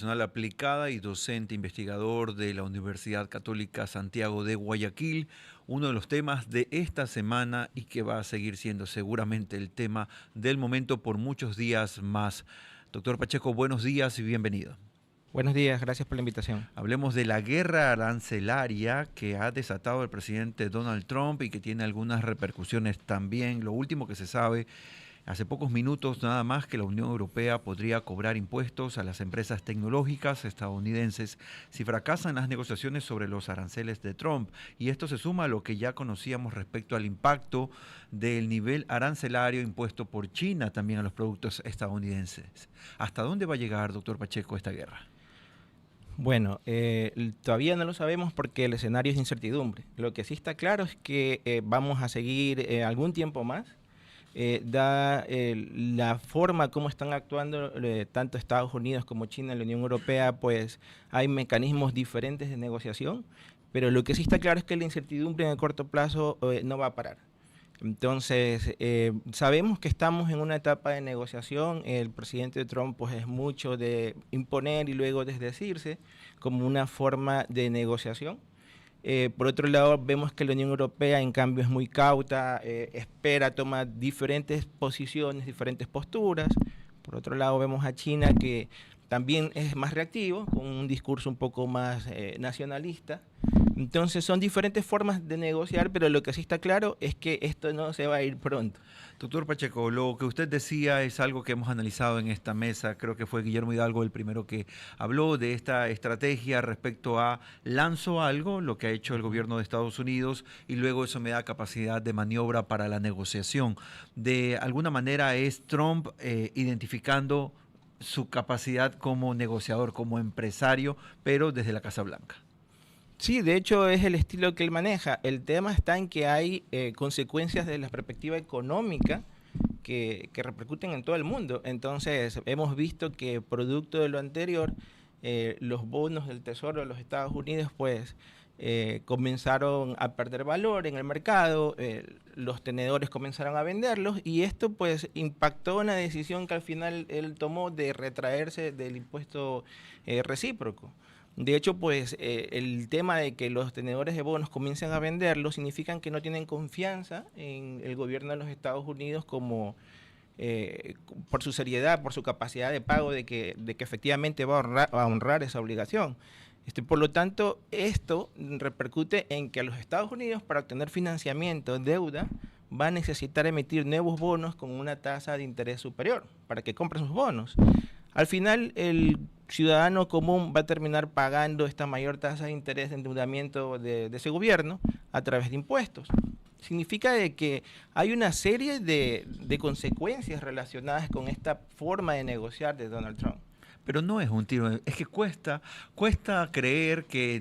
internacional aplicada y docente investigador de la Universidad Católica Santiago de Guayaquil. Uno de los temas de esta semana y que va a seguir siendo seguramente el tema del momento por muchos días más. Doctor Pacheco, buenos días y bienvenido. Buenos días, gracias por la invitación. Hablemos de la guerra arancelaria que ha desatado el presidente Donald Trump y que tiene algunas repercusiones también. Lo último que se sabe, hace pocos minutos nada más, que la Unión Europea podría cobrar impuestos a las empresas tecnológicas estadounidenses si fracasan las negociaciones sobre los aranceles de Trump. Y esto se suma a lo que ya conocíamos respecto al impacto del nivel arancelario impuesto por China también a los productos estadounidenses. ¿Hasta dónde va a llegar, doctor Pacheco, esta guerra? Bueno, todavía no lo sabemos porque el escenario es de incertidumbre. Lo que sí está claro es que vamos a seguir algún tiempo más. La forma como están actuando tanto Estados Unidos como China y la Unión Europea, pues hay mecanismos diferentes de negociación, pero lo que sí está claro es que la incertidumbre en el corto plazo no va a parar. Entonces, sabemos que estamos en una etapa de negociación. El presidente Trump pues, es mucho de imponer y luego desdecirse como una forma de negociación. Por otro lado, vemos que la Unión Europea, en cambio, es muy cauta, espera, toma diferentes posiciones, diferentes posturas. Por otro lado, vemos a China que también es más reactivo, con un discurso un poco más nacionalista. Entonces son diferentes formas de negociar, pero lo que sí está claro es que esto no se va a ir pronto. Doctor Pacheco, lo que usted decía es algo que hemos analizado en esta mesa. Creo que fue Guillermo Hidalgo el primero que habló de esta estrategia respecto a lanzo algo, lo que ha hecho el gobierno de Estados Unidos, y luego eso me da capacidad de maniobra para la negociación. De alguna manera es Trump identificando su capacidad como negociador, como empresario, pero desde la Casa Blanca. Sí, de hecho es el estilo que él maneja. El tema está en que hay consecuencias de la perspectiva económica que repercuten en todo el mundo. Entonces hemos visto que producto de lo anterior, los bonos del Tesoro de los Estados Unidos pues comenzaron a perder valor en el mercado, los tenedores comenzaron a venderlos y esto pues impactó en la decisión que al final él tomó de retraerse del impuesto recíproco. De hecho, pues el tema de que los tenedores de bonos comiencen a venderlos significan que no tienen confianza en el gobierno de los Estados Unidos como por su seriedad, por su capacidad de pago, de que efectivamente va a honrar esa obligación. Por lo tanto, esto repercute en que a los Estados Unidos, para obtener financiamiento, deuda, va a necesitar emitir nuevos bonos con una tasa de interés superior para que compren sus bonos. Al final, el ciudadano común va a terminar pagando esta mayor tasa de interés de endeudamiento de ese gobierno a través de impuestos. Significa de que hay una serie de consecuencias relacionadas con esta forma de negociar de Donald Trump. Pero no es un tiro, es que cuesta creer que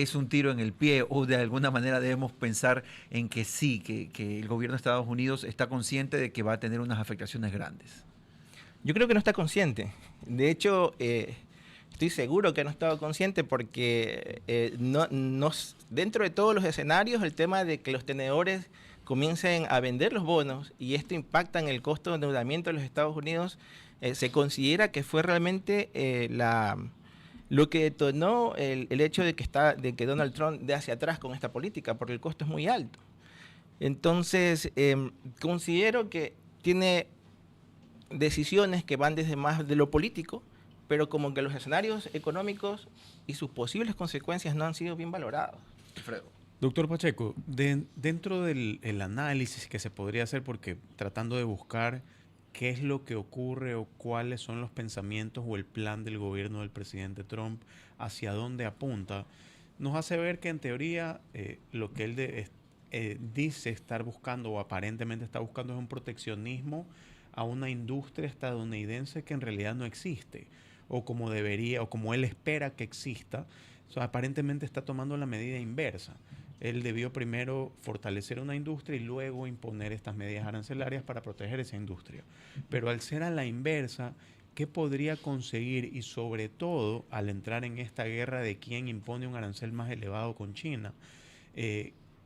es un tiro en el pie, o de alguna manera debemos pensar en que sí, que el gobierno de Estados Unidos está consciente de que va a tener unas afectaciones grandes. Yo creo que no está consciente. De hecho, estoy seguro que no estaba consciente porque dentro de todos los escenarios, el tema de que los tenedores comiencen a vender los bonos y esto impacta en el costo de endeudamiento de los Estados Unidos, se considera que fue realmente lo que detonó el hecho de que Donald Trump dé hacia atrás con esta política, porque el costo es muy alto. Entonces, considero que tiene decisiones que van desde más de lo político, pero como que los escenarios económicos y sus posibles consecuencias no han sido bien valorados. Alfredo. Doctor Pacheco, dentro del análisis que se podría hacer, porque tratando de buscar qué es lo que ocurre o cuáles son los pensamientos o el plan del gobierno del presidente Trump, hacia dónde apunta, nos hace ver que en teoría lo que él dice estar buscando o aparentemente está buscando es un proteccionismo a una industria estadounidense que en realidad no existe, o como debería, o como él espera que exista. O sea, aparentemente está tomando la medida inversa. Él debió primero fortalecer una industria y luego imponer estas medidas arancelarias para proteger esa industria. Pero al ser a la inversa, ¿qué podría conseguir? Y sobre todo, al entrar en esta guerra de quién impone un arancel más elevado con China,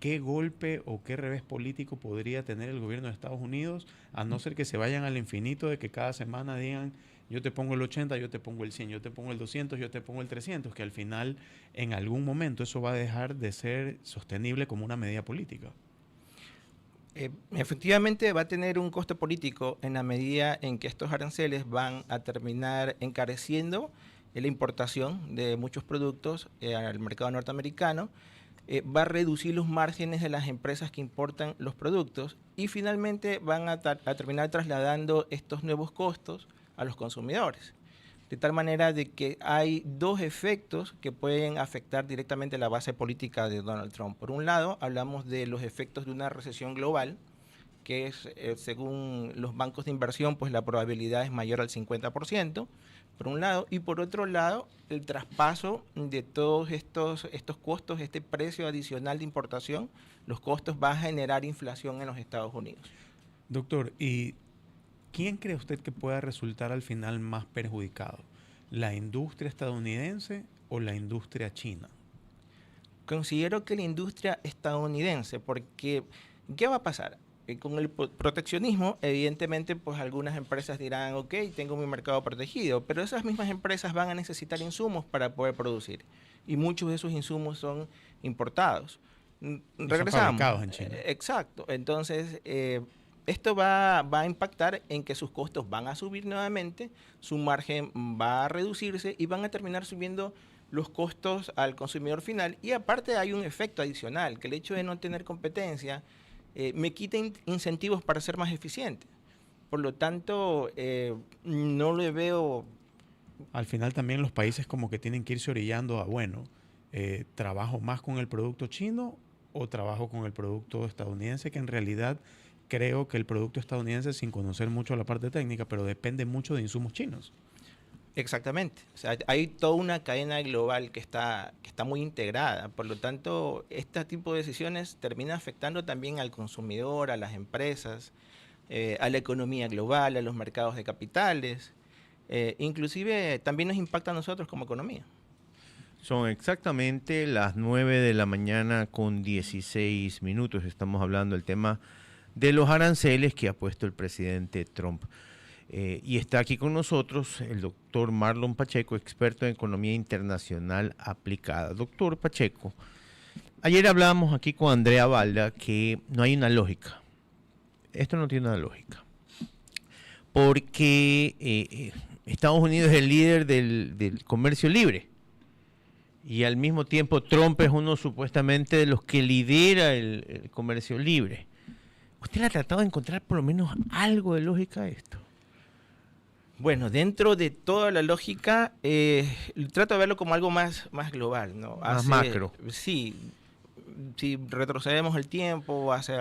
¿qué golpe o qué revés político podría tener el gobierno de Estados Unidos, a no ser que se vayan al infinito de que cada semana digan yo te pongo el 80, yo te pongo el 100, yo te pongo el 200, yo te pongo el 300, que al final, en algún momento, eso va a dejar de ser sostenible como una medida política. Efectivamente va a tener un costo político en la medida en que estos aranceles van a terminar encareciendo la importación de muchos productos al mercado norteamericano, va a reducir los márgenes de las empresas que importan los productos y finalmente van a terminar trasladando estos nuevos costos a los consumidores. De tal manera de que hay dos efectos que pueden afectar directamente la base política de Donald Trump. Por un lado, hablamos de los efectos de una recesión global, que es, según los bancos de inversión, pues la probabilidad es mayor al 50%, por un lado, y por otro lado, el traspaso de todos estos costos, este precio adicional de importación, los costos van a generar inflación en los Estados Unidos. Doctor, ¿y quién cree usted que pueda resultar al final más perjudicado? ¿La industria estadounidense o la industria china? Considero que la industria estadounidense, porque ¿qué va a pasar? Con el proteccionismo, evidentemente, pues algunas empresas dirán, ok, tengo mi mercado protegido, pero esas mismas empresas van a necesitar insumos para poder producir. Y muchos de esos insumos son importados. Regresamos. Son fabricados en China. Exacto. Entonces, esto va a impactar en que sus costos van a subir nuevamente, su margen va a reducirse y van a terminar subiendo los costos al consumidor final. Y aparte hay un efecto adicional, que el hecho de no tener competencia me quita incentivos para ser más eficiente. Por lo tanto, no le veo... Al final también los países como que tienen que irse orillando a, bueno, ¿trabajo más con el producto chino o trabajo con el producto estadounidense? Que en realidad creo que el producto estadounidense, sin conocer mucho la parte técnica, pero depende mucho de insumos chinos. Exactamente. O sea, hay toda una cadena global que está muy integrada. Por lo tanto, este tipo de decisiones termina afectando también al consumidor, a las empresas, a la economía global, a los mercados de capitales. Inclusive también nos impacta a nosotros como economía. Son exactamente las 9 de la mañana con 16 minutos. Estamos hablando del tema de los aranceles que ha puesto el presidente Trump. Y está aquí con nosotros el doctor Marlon Pacheco, experto en economía internacional aplicada. Doctor Pacheco, ayer hablábamos aquí con Andrea Balda que no hay una lógica. Esto no tiene una lógica. Porque Estados Unidos es el líder del comercio libre. Y al mismo tiempo Trump es uno supuestamente de los que lidera el comercio libre. ¿Usted le ha tratado de encontrar por lo menos algo de lógica a esto? Bueno, dentro de toda la lógica, trato de verlo como algo más global, ¿no? Más macro. Sí, si retrocedemos el tiempo, hace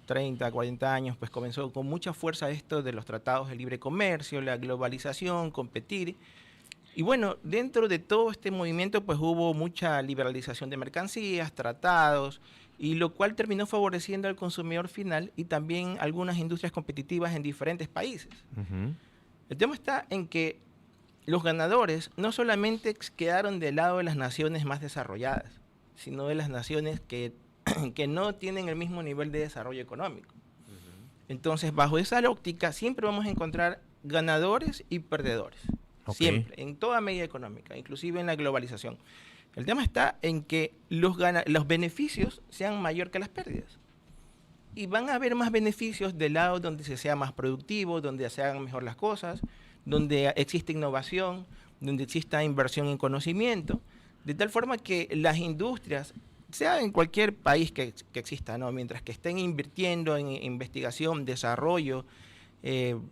30, 40 años, pues comenzó con mucha fuerza esto de los tratados de libre comercio, la globalización, competir. Y bueno, dentro de todo este movimiento, pues hubo mucha liberalización de mercancías, tratados, y lo cual terminó favoreciendo al consumidor final y también algunas industrias competitivas en diferentes países. Uh-huh. El tema está en que los ganadores no solamente quedaron del lado de las naciones más desarrolladas, sino de las naciones que no tienen el mismo nivel de desarrollo económico. Uh-huh. Entonces, bajo esa óptica, siempre vamos a encontrar ganadores y perdedores. Okay. Siempre, en toda medida económica, inclusive en la globalización. El tema está en que los beneficios sean mayor que las pérdidas. Y van a haber más beneficios del lado donde se sea más productivo, donde se hagan mejor las cosas, donde exista innovación, donde exista inversión en conocimiento, de tal forma que las industrias, sea en cualquier país que exista, ¿no? Mientras que estén invirtiendo en investigación, desarrollo,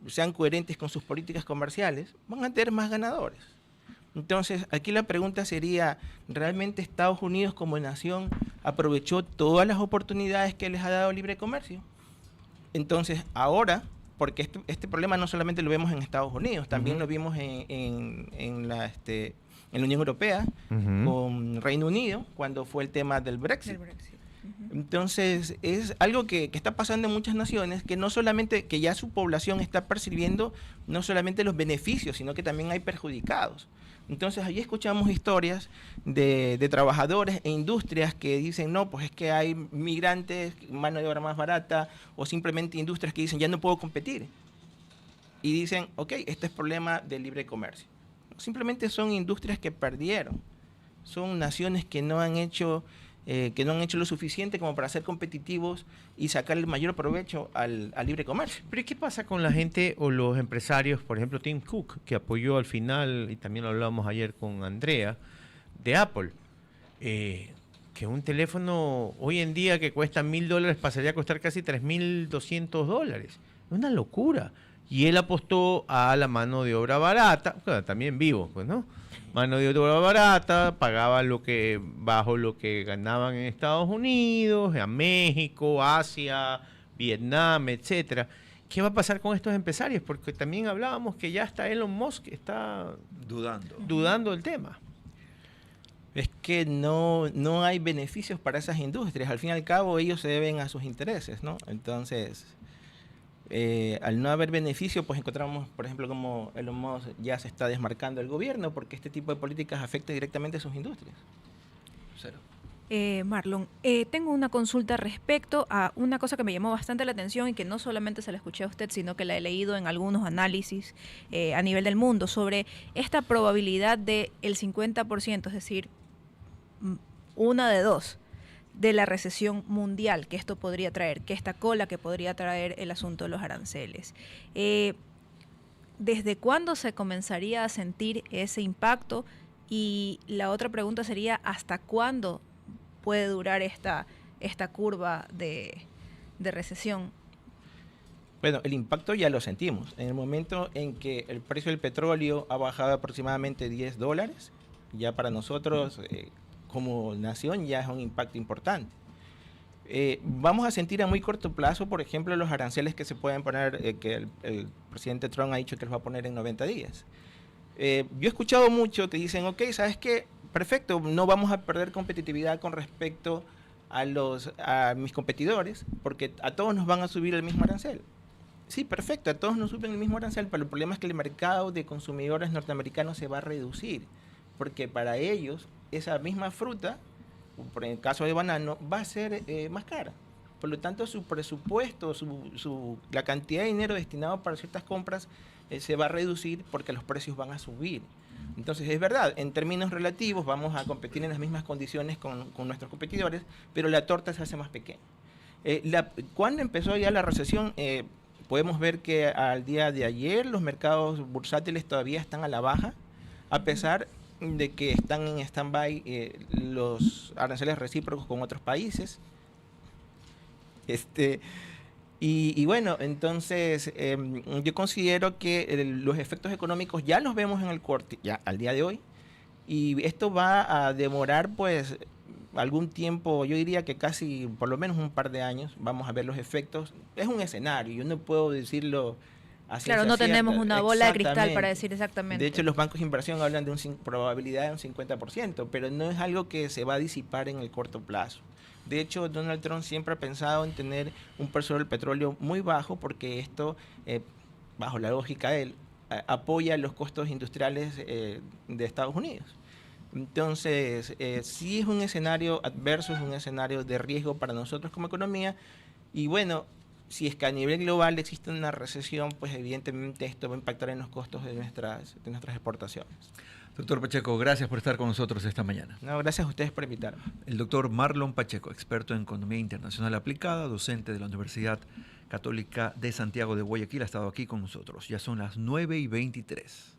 sean coherentes con sus políticas comerciales, van a tener más ganadores. Entonces, aquí la pregunta sería, ¿realmente Estados Unidos como nación aprovechó todas las oportunidades que les ha dado el libre comercio? Entonces, ahora, porque este problema no solamente lo vemos en Estados Unidos, también lo vimos en la Unión Europea, con Reino Unido, cuando fue el tema del Brexit. Entonces, es algo que está pasando en muchas naciones, que no solamente, que ya su población está percibiendo no solamente los beneficios, sino que también hay perjudicados. Entonces, allí escuchamos historias de trabajadores e industrias que dicen, no, pues es que hay migrantes, mano de obra más barata, o simplemente industrias que dicen, ya no puedo competir. y dicen, ok, este es problema del libre comercio. Simplemente son industrias que perdieron, son naciones que no han hecho lo suficiente como para ser competitivos y sacar el mayor provecho al libre comercio. Pero ¿y qué pasa con la gente o los empresarios, por ejemplo, Tim Cook, que apoyó al final, y también lo hablábamos ayer con Andrea, de Apple? Que un teléfono hoy en día que cuesta $1,000 pasaría a costar casi $3,200. Es una locura. Y él apostó a la mano de obra barata, bueno, también vivo, pues, ¿no? Mano de obra barata, pagaba bajo lo que ganaban en Estados Unidos, a México, Asia, Vietnam, etcétera. ¿Qué va a pasar con estos empresarios? Porque también hablábamos que ya hasta Elon Musk está dudando del tema. Es que no hay beneficios para esas industrias. Al fin y al cabo, ellos se deben a sus intereses, ¿no? Entonces, al no haber beneficio, pues encontramos, por ejemplo, como Elon Musk ya se está desmarcando del gobierno porque este tipo de políticas afecta directamente a sus industrias. Cero. Marlon, tengo una consulta respecto a una cosa que me llamó bastante la atención y que no solamente se la escuché a usted, sino que la he leído en algunos análisis a nivel del mundo sobre esta probabilidad del 50%, es decir, una de dos, de la recesión mundial que esto podría traer, que esta cola que podría traer el asunto de los aranceles. ¿Desde cuándo se comenzaría a sentir ese impacto? Y la otra pregunta sería, ¿hasta cuándo puede durar esta curva de recesión? Bueno, el impacto ya lo sentimos. En el momento en que el precio del petróleo ha bajado aproximadamente $10, ya para nosotros como nación ya es un impacto importante. Vamos a sentir a muy corto plazo, por ejemplo, los aranceles que se pueden poner, que el presidente Trump ha dicho que los va a poner en 90 días. Yo he escuchado mucho que dicen, ok, ¿sabes qué? Perfecto, no vamos a perder competitividad con respecto a mis competidores, porque a todos nos van a subir el mismo arancel. Sí, perfecto, a todos nos suben el mismo arancel, pero el problema es que el mercado de consumidores norteamericanos se va a reducir, porque para ellos esa misma fruta, por el caso de banano, va a ser más cara. Por lo tanto, su presupuesto, la cantidad de dinero destinado para ciertas compras se va a reducir porque los precios van a subir. Entonces, es verdad, en términos relativos vamos a competir en las mismas condiciones con nuestros competidores, pero la torta se hace más pequeña. ¿Cuándo empezó ya la recesión? Podemos ver que al día de ayer los mercados bursátiles todavía están a la baja, a pesar de que están en stand-by los aranceles recíprocos con otros países. Y bueno, entonces yo considero que los efectos económicos ya los vemos en el corte, ya al día de hoy, y esto va a demorar pues algún tiempo, yo diría que casi por lo menos un par de años vamos a ver los efectos. Es un escenario, yo no puedo decirlo así. Claro, no tenemos una bola de cristal para decir exactamente. De hecho, los bancos de inversión hablan de una probabilidad de un 50%, pero no es algo que se va a disipar en el corto plazo. De hecho, Donald Trump siempre ha pensado en tener un precio del petróleo muy bajo porque esto, bajo la lógica de él, apoya los costos industriales de Estados Unidos. Entonces, sí es un escenario adverso, es un escenario de riesgo para nosotros como economía. Y bueno, si es que a nivel global existe una recesión, pues evidentemente esto va a impactar en los costos de nuestras exportaciones. Doctor Pacheco, gracias por estar con nosotros esta mañana. No, gracias a ustedes por invitarme. El doctor Marlon Pacheco, experto en economía internacional aplicada, docente de la Universidad Católica de Santiago de Guayaquil, ha estado aquí con nosotros. Ya son las 9:23.